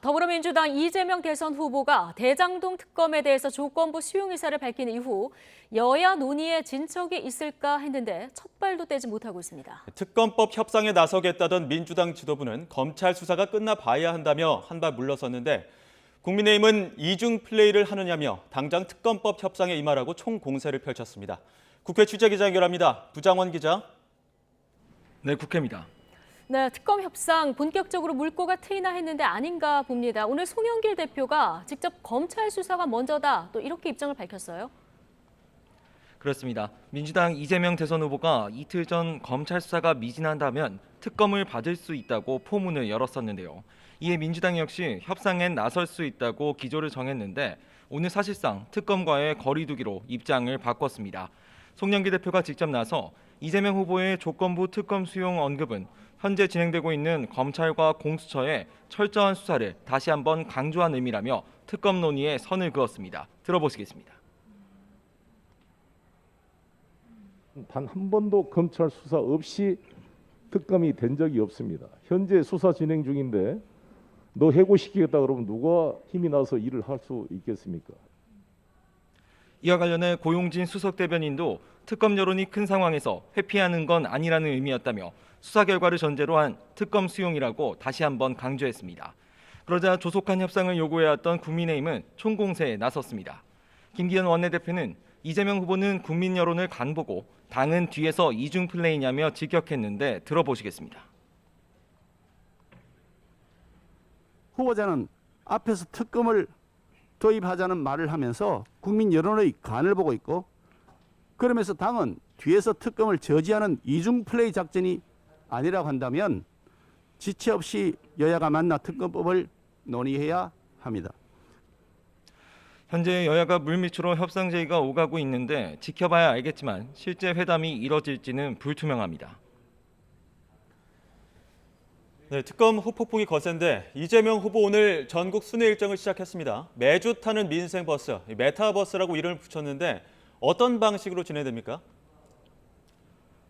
더불어민주당 이재명 대선 후보가 대장동 특검에 대해서 조건부 수용 의사를 밝힌 이후 여야 논의에 진척이 있을까 했는데 첫 발도 떼지 못하고 있습니다. 특검법 협상에 나서겠다던 민주당 지도부는 검찰 수사가 끝나 봐야 한다며 한 발 물러섰는데 국민의힘은 이중 플레이를 하느냐며 당장 특검법 협상에 임하라고 총공세를 펼쳤습니다. 국회 취재기자 연결합니다. 부장원 기자. 네, 국회입니다. 네, 특검 협상 본격적으로 물꼬가 트이나 했는데 아닌가 봅니다. 오늘 송영길 대표가 직접 검찰 수사가 먼저다 또 이렇게 입장을 밝혔어요. 그렇습니다. 민주당 이재명 대선 후보가 이틀 전 검찰 수사가 미진한다면 특검을 받을 수 있다고 포문을 열었었는데요. 이에 민주당 역시 협상엔 나설 수 있다고 기조를 정했는데 오늘 사실상 특검과의 거리두기로 입장을 바꿨습니다. 송영길 대표가 직접 나서 이재명 후보의 조건부 특검 수용 언급은 현재 진행되고 있는 검찰과 공수처의 철저한 수사를 다시 한번 강조한 의미라며 특검 논의에 선을 그었습니다. 들어보시겠습니다. 단 한 번도 검찰 수사 없이 특검이 된 적이 없습니다. 현재 수사 진행 중인데 너 해고시키겠다 그러면 누가 힘이 나서 일을 할 수 있겠습니까? 이와 관련해 고용진 수석 대변인도 특검 여론이 큰 상황에서 회피하는 건 아니라는 의미였다며 수사 결과를 전제로 한 특검 수용이라고 다시 한번 강조했습니다. 그러자 조속한 협상을 요구해왔던 국민의힘은 총공세에 나섰습니다. 김기현 원내대표는 이재명 후보는 국민 여론을 간보고 당은 뒤에서 이중 플레이냐며 직격했는데 들어보시겠습니다. 후보자는 앞에서 특검을 도입하자는 말을 하면서 국민 여론의 간을 보고 있고 그러면서 당은 뒤에서 특검을 저지하는 이중 플레이 작전이 아니라고 한다면 지체 없이 여야가 만나 특검법을 논의해야 합니다. 현재 여야가 물밑으로 협상 제의가 오가고 있는데 지켜봐야 알겠지만 실제 회담이 이뤄질지는 불투명합니다. 네, 특검 후폭풍이 거센데 이재명 후보 오늘 전국 순회 일정을 시작했습니다. 매주 타는 민생버스, 메타버스라고 이름을 붙였는데 어떤 방식으로 진행됩니까?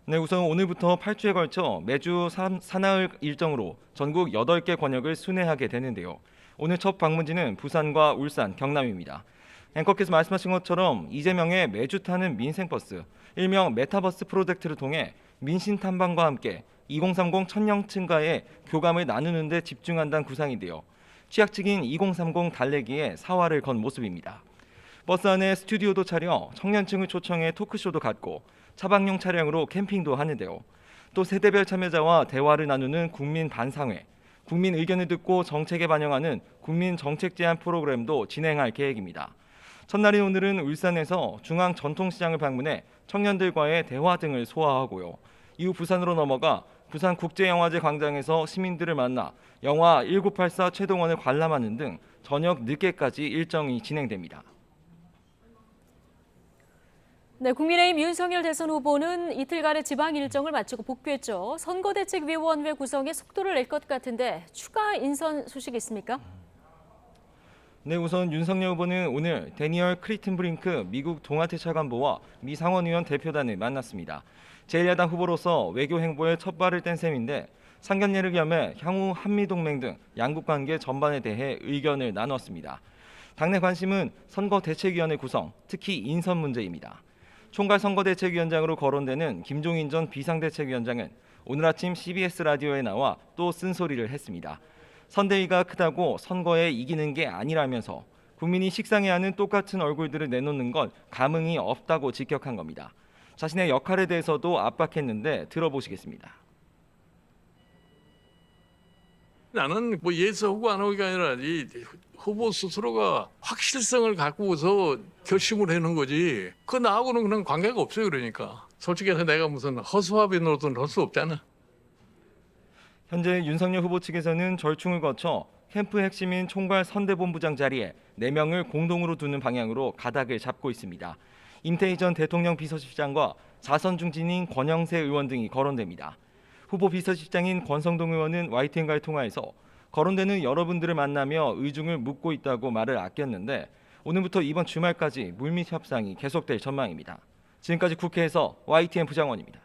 네, 우선 오늘부터 8주에 걸쳐 매주 사나흘 일정으로 전국 8개 권역을 순회하게 되는데요. 오늘 첫 방문지는 부산과 울산, 경남입니다. 앵커께서 말씀하신 것처럼 이재명의 매주 타는 민생버스, 일명 메타버스 프로젝트를 통해 민심 탐방과 함께 2030 천년층과의 교감을 나누는 데 집중한다는 구상인데요. 취약측인 2030 달래기에 사활을 건 모습입니다. 버스 안에 스튜디오도 차려 청년층을 초청해 토크쇼도 갖고 차박용 차량으로 캠핑도 하는데요. 또 세대별 참여자와 대화를 나누는 국민 반상회, 국민 의견을 듣고 정책에 반영하는 국민 정책 제안 프로그램도 진행할 계획입니다. 첫날인 오늘은 울산에서 중앙 전통시장을 방문해 청년들과의 대화 등을 소화하고요. 이후 부산으로 넘어가 부산국제영화제 광장에서 시민들을 만나 영화 1984 최동원을 관람하는 등 저녁 늦게까지 일정이 진행됩니다. 네, 국민의힘 윤석열 대선 후보는 이틀간의 지방 일정을 마치고 복귀했죠. 선거대책위원회 구성에 속도를 낼 것 같은데 추가 인선 소식이 있습니까? 네, 우선 윤석열 후보는 오늘 데니얼 크리튼브링크 미국 동아대차관보와 미 상원의원 대표단을 만났습니다. 제1야당 후보로서 외교 행보에 첫 발을 뗀 셈인데 상견례를 겸해 향후 한미동맹 등 양국관계 전반에 대해 의견을 나눴습니다. 당내 관심은 선거대책위원회 구성, 특히 인선 문제입니다. 총괄 선거대책위원장으로 거론되는 김종인 전 비상대책위원장은 오늘 아침 CBS 라디오에 나와 또 쓴소리를 했습니다. 선대위가 크다고 선거에 이기는 게 아니라면서 국민이 식상해 하는 똑같은 얼굴들을 내놓는 건 감흥이 없다고 직격한 겁니다. 자신의 역할에 대해서도 압박했는데 들어보시겠습니다. 나는 뭐 예서 후보 안 하기가 아니라 이 후보 스스로가 확실성을 갖고서 결심을 해놓은 거지. 그 나하고는 그냥 관계가 없어요. 그러니까 솔직히 해서 내가 무슨 허수아비 노릇은 할 수 없잖아. 현재 윤석열 후보 측에서는 절충을 거쳐 캠프 핵심인 총괄 선대본부장 자리에 4명을 공동으로 두는 방향으로 가닥을 잡고 있습니다. 임태희 전 대통령 비서실장과 4선 중진인 권영세 의원 등이 거론됩니다. 후보 비서실장인 권성동 의원은 YTN과의 통화에서 거론되는 여러분들을 만나며 의중을 묻고 있다고 말을 아꼈는데 오늘부터 이번 주말까지 물밑 협상이 계속될 전망입니다. 지금까지 국회에서 YTN 부장원입니다.